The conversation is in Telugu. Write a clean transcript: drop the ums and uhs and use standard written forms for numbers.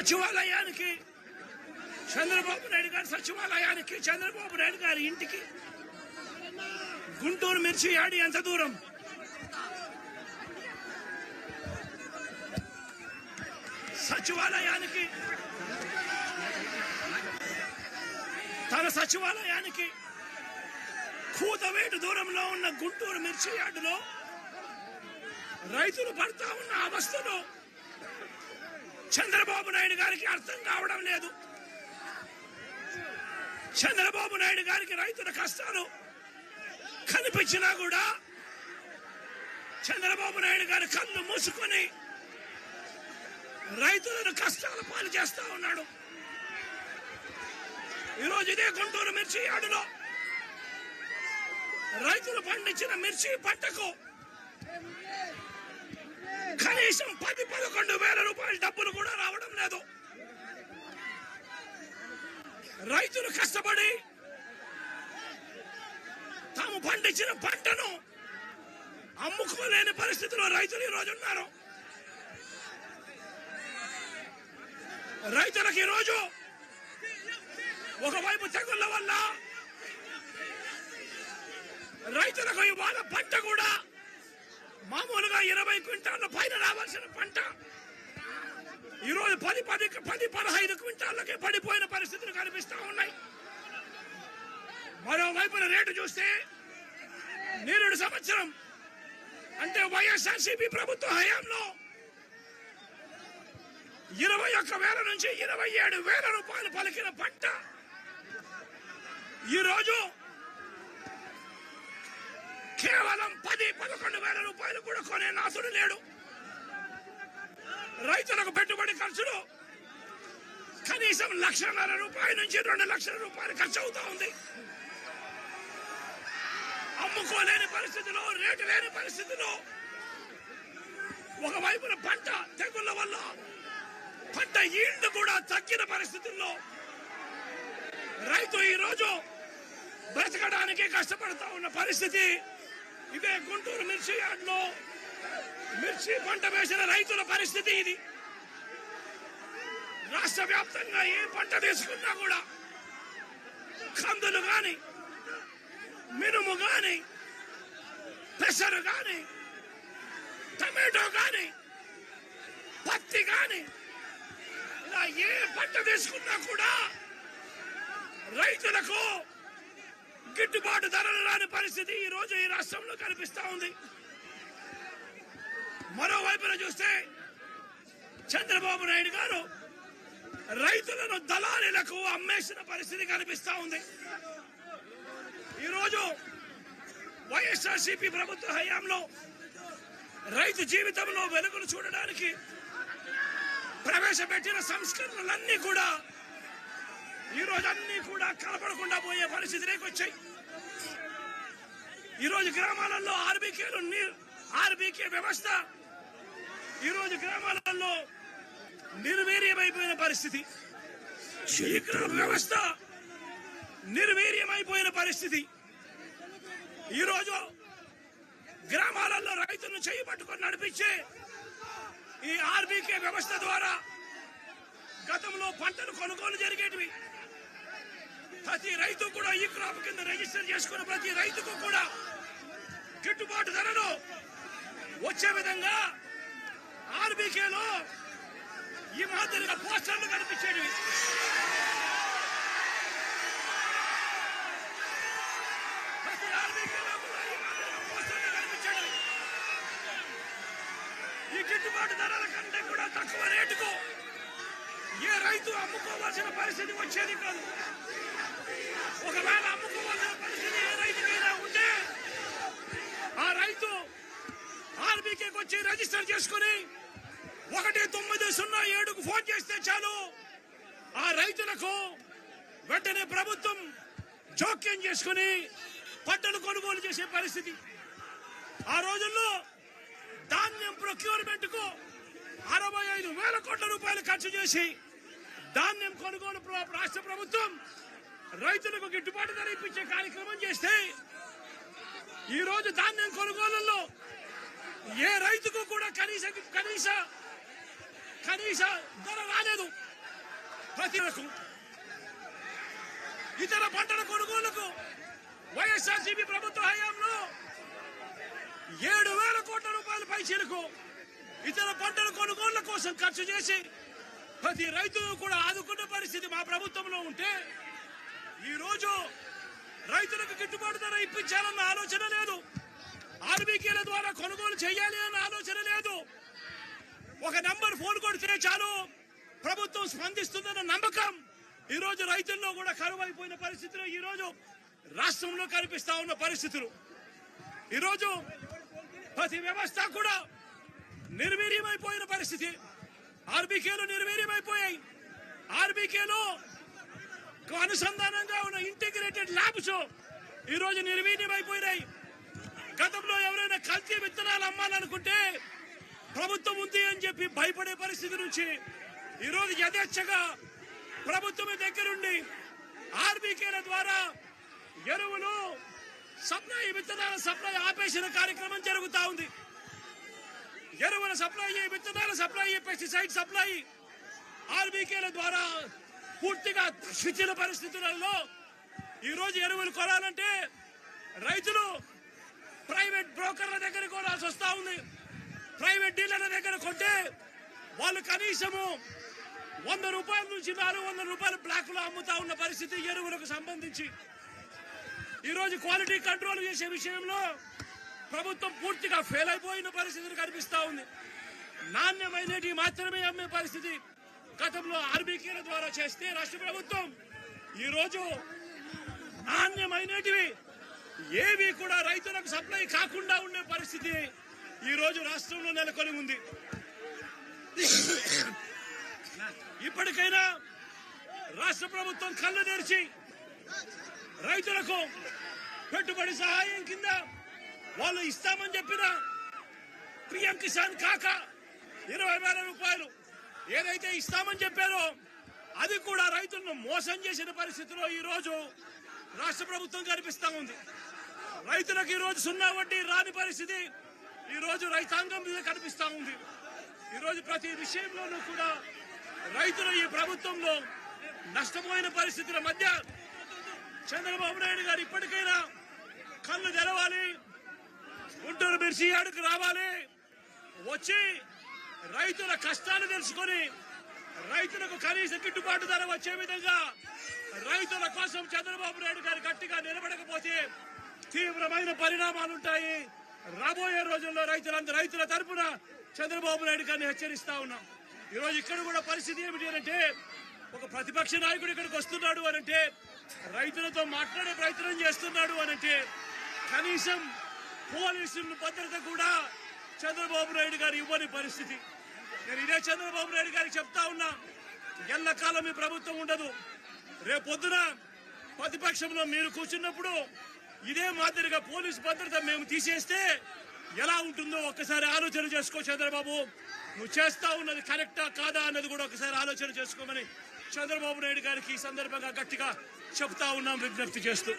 సచివాలయానికి చంద్రబాబు నాయుడు గారి సచివాలయానికి చంద్రబాబు నాయుడు గారి ఇంటికి గుంటూరు మిర్చి యాడి ఎంత దూరం? సచివాలయానికి తన సచివాలయానికి కూతవేటు దూరంలో ఉన్న గుంటూరు మిర్చి యార్డులో రైతులు పడతా ఉన్న అవస్థలు చంద్రబాబు నాయుడు గారికి అర్థం కావడం లేదు. చంద్రబాబు నాయుడు గారికి రైతుల కష్టాలు కనిపించినా కూడా చంద్రబాబు నాయుడు గారి కళ్ళు మూసుకొని రైతులను కష్టాల పాలు చేస్తా ఉన్నాడు. ఈరోజు ఇదే గుంటూరు మిర్చి యార్డులో రైతులు పండించిన మిర్చి పంటకు కనీసం 10-11 వేల రూపాయల డబ్బులు కూడా రావడం లేదు. రైతులు కష్టపడి తాము పండించిన పంటను అమ్ముకోలేని పరిస్థితిలో రైతులు ఈరోజు ఉన్నారు. రైతులకు ఈరోజు ఒకవైపు తెగుళ్ల వల్ల రైతులకు ఇవాళ పంట కూడా మామూలుగా 20 క్వింటాల పైన రావాల్సిన పంట ఈరోజు 10-15 క్వింటాలకే పడిపోయిన పరిస్థితులు కనిపిస్తా ఉన్నాయి. మరోవైపున రేటు చూస్తే నిరుడు సంవత్సరం అంటే వైఎస్ఆర్సీపీ ప్రభుత్వ హయాంలో 21,000 నుంచి 27,000 రూపాయలు పలికిన పంట ఈరోజు కేవలం 10-11 వేల రూపాయలు కూడా కొనే నాసుడు లేడు. రైతులకు పెట్టుబడి ఖర్చులు కనీసం 1,50,000 రూపాయల నుంచి 2 లక్షల రూపాయలు ఖర్చు అవుతా ఉంది. అమ్ముకోలేని పరిస్థితిలో, రేటు లేని పరిస్థితిలో, ఒకవైపున పంట తెగుళ్ల వల్ల పంట ఈల్డ్ కూడా తగ్గిన పరిస్థితుల్లో రైతు ఈరోజు బ్రతకడానికి కష్టపడతా ఉన్న పరిస్థితి. ఇదే గుంటూరు మిర్చి యార్డులో మిర్చి పంట వేసిన రైతుల పరిస్థితి ఇది. రాష్ట్ర వ్యాప్తంగా ఏ పంట తీసుకున్నా కూడా కందులు గాని, మినుము గాని, పెసరు గాని, టమాటో గాని, పత్తి గాని, ఇలా ఏ పంట తీసుకున్నా కూడా రైతులకు గిట్టుబాటు ధరలు రాని పరిస్థితి ఈ రోజు ఈ రాష్ట్రంలో కనిపిస్తా ఉంది. మరోవైపున చూస్తే చంద్రబాబు నాయుడు గారు రైతులను దళారీలకు అమ్మేసిన పరిస్థితి కనిపిస్తా ఉంది. ఈరోజు వైఎస్ఆర్సీపీ ప్రభుత్వ హయాంలో రైతు జీవితంలో వెలుగులు చూడడానికి ప్రవేశపెట్టిన సంస్కరణలన్నీ కూడా ఈరోజు అన్ని కూడా కనపడకుండా పోయే పరిస్థితిలోకి వచ్చాయి. ఈరోజు గ్రామాలలో ఆర్బీకే వ్యవస్థ ఈరోజు గ్రామాలలో నిర్వీర్యమైపోయిన పరిస్థితి. ఈ గ్రామ వ్యవస్థ నిర్వీర్యమైపోయిన పరిస్థితి. ఈరోజు గ్రామాలలో రైతులను చేయి పట్టుకొని నడిపించే ఈ ఆర్బీకే వ్యవస్థ ద్వారా గతంలో పంటలు కొనుగోలు జరిగేటివి. ప్రతి రైతు కూడా ఈ క్రాప్ కింద రిజిస్టర్ చేసుకున్న ప్రతి రైతుకు కూడా గిట్టుబాటు ధరలు వచ్చే విధంగా ఆర్బీకేలో ఈ మాదిరిగా పోస్టర్లు కనిపించేవి. ప్రతి ఆర్బీకేలో కూడా ఈ మాదిరిగా పోస్టర్లు కనిపించేవి. ఈ గిట్టుబాటు ధరల కంటే కూడా తక్కువ రేటుకు ఏ రైతు అమ్ముకోవాల్సిన పరిస్థితి వచ్చేది కాదు. ఒకవేళ అమ్ముకోవాల్సిన పరిస్థితి ఏ రైతుకైనా ఉంటే ఆ రైతు ఆర్బీకేకి వచ్చి రిజిస్టర్ చేసుకుని 1907కు ఫోన్ చేస్తే చాలు, ఆ రైతులకు వెంటనే ప్రభుత్వం జోక్యం చేసుకుని పంటలు కొనుగోలు చేసే పరిస్థితి. ఆ రోజుల్లో ధాన్యం ప్రొక్యూర్మెంట్ కు 65,000 కోట్ల రూపాయలు ఖర్చు చేసి ధాన్యం కొనుగోలు రాష్ట్ర ప్రభుత్వం రైతులకు గిట్టుబాటు ధర ఇప్పించే కార్యక్రమం చేస్తే ఈ రోజు ధాన్యం కొనుగోలులో ఏ రైతుకు కూడా కనీస ధర రాలేదు. ప్రతి రకం ఇతర పంటల కొనుగోలుకు వైఎస్ఆర్సీపీ ప్రభుత్వ హయాంలో 7,000 కోట్ల రూపాయల పైచీలకు ఇతర పంటల కొనుగోళ్ల కోసం ఖర్చు చేసి ప్రతి రైతును కూడా ఆదుకున్న పరిస్థితి మా ప్రభుత్వంలో ఉంటే ఈ రోజు రైతులకు గిట్టుబాటు ధర ఇప్పించాలన్న ఆలోచన లేదు. ఆర్బీకేల ద్వారా కొనుగోలు చేయాలి అన్న ఆలోచన లేదు. ఒక నంబర్ ఫోన్ కొడితే చాలు ప్రభుత్వం స్పందిస్తుందన్న నమ్మకం ఈ రోజు రైతుల్లో కూడా కరువు అయిపోయిన పరిస్థితులు ఈ రోజు రాష్ట్రంలో కనిపిస్తా ఉన్న పరిస్థితులు. ఈ రోజు ప్రతి వ్యవస్థ కూడా నిర్వీర్యమైపోయిన పరిస్థితి. ఆర్బీకేలు నిర్వీర్యమైపోయాయి. ఆర్బీకేలో అనుసంధానంగా ఉన్న ఇంటిగ్రేటెడ్ ల్యాబ్స్ ఈ రోజు నిర్వీర్యమైపోయినాయి. గతంలో ఎవరైనా కల్తీ విత్తనాలు అమ్మాలనుకుంటే ప్రభుత్వం ఉంది అని చెప్పి భయపడే పరిస్థితి నుంచి ఈ రోజు యథేచ్ఛగా ప్రభుత్వం దగ్గరుండి ఆర్బీకేల ద్వారా ఎరువులు సప్లై, విత్తనాల సప్లై ఆపేసిన కార్యక్రమం జరుగుతా ఉంది. ఎరువుల సప్లై, విత్తనాల సప్లై, పెస్టిసైడ్ సప్లై ఆర్బీకేల ద్వారా పూర్తిగా శిథిల పరిస్థితులలో ఈ రోజు ఎరువులు కొనాలంటే రైతులు ప్రైవేట్ బ్రోకర్ల దగ్గర కొనాల్సి వస్తా ఉంది. ప్రైవేట్ డీలర్ల దగ్గర కొంటే వాళ్ళు కనీసము 100 రూపాయల నుంచి 400 రూపాయలు బ్లాక్ లో అమ్ముతా ఉన్న పరిస్థితి ఎరువులకు సంబంధించి. ఈ రోజు క్వాలిటీ కంట్రోల్ చేసే విషయంలో ప్రభుత్వం పూర్తిగా ఫెయిల్ అయిపోయిన పరిస్థితులు కనిపిస్తా ఉంది. నాణ్యమైనవి మాత్రమే అమ్మే పరిస్థితి గతంలో ఆర్బీకేల ద్వారా చేస్తే రాష్ట్ర ప్రభుత్వం ఈ రోజు నాణ్యమైనటివి ఏవి కూడా రైతులకు సప్లై కాకుండా ఉండే పరిస్థితి ఈ రోజు రాష్ట్రంలో నెలకొని ఉంది. ఇప్పటికైనా రాష్ట్ర ప్రభుత్వం కళ్ళు తెరిచి రైతులకు పెట్టుబడి సహాయం కింద వాళ్ళు ఇస్తామని చెప్పిన పిఎం కిసాన్ కాక 20,000 రూపాయలు ఏదైతే ఇస్తామని చెప్పారో అది కూడా రైతులను మోసం చేసిన పరిస్థితిలో ఈ రోజు రాష్ట్ర ప్రభుత్వం కనిపిస్తా ఉంది. రైతులకు ఈ రోజు 0 వడ్డీ రాని పరిస్థితి ఈ రోజు రైతాంగం మీద కనిపిస్తా ఉంది. ఈ రోజు ప్రతి విషయంలోనూ కూడా రైతులు ఈ ప్రభుత్వంలో నష్టపోయిన పరిస్థితుల మధ్య చంద్రబాబు నాయుడు గారు ఇప్పటికైనా కళ్ళు తెరవాలి, గుంటూరు మిర్చి యార్డుకు రావాలి, వచ్చి రైతుల కష్టాలు తెలుసుకొని రైతులకు కనీస గిట్టుబాటు ధర వచ్చే విధంగా రైతుల కోసం చంద్రబాబు నాయుడు గారు గట్టిగా నిలబడకపోతే తీవ్రమైన పరిణామాలుంటాయి. రాబోయే రోజుల్లో రైతుల తరపున చంద్రబాబు నాయుడు గారిని హెచ్చరిస్తా ఉన్నాం. ఈ రోజు ఇక్కడ కూడా పరిస్థితి ఏమిటి అంటే ఒక ప్రతిపక్ష నాయకుడు ఇక్కడికి వస్తున్నాడు అనంటే, రైతులతో మాట్లాడే ప్రయత్నం చేస్తున్నాడు అనంటే కనీసం పోలీసుల భద్రత కూడా చంద్రబాబు నాయుడు గారు ఇవ్వని పరిస్థితి. నేను ఇదే చంద్రబాబు నాయుడు గారికి చెప్తా ఉన్నా, ఎల్లకాలం ఈ ప్రభుత్వం ఉండదు. రేపొద్దున ప్రతిపక్షంలో మీరు కూర్చున్నప్పుడు ఇదే మాదిరిగా పోలీసు భద్రత మేము తీసేస్తే ఎలా ఉంటుందో ఒక్కసారి ఆలోచన చేసుకో చంద్రబాబు. నువ్వు చేస్తా ఉన్నది కరెక్టా కాదా అన్నది కూడా ఒకసారి ఆలోచన చేసుకోమని చంద్రబాబు నాయుడు గారికి ఈ సందర్భంగా గట్టిగా చెప్తా ఉన్నాం, విజ్ఞప్తి చేస్తూ.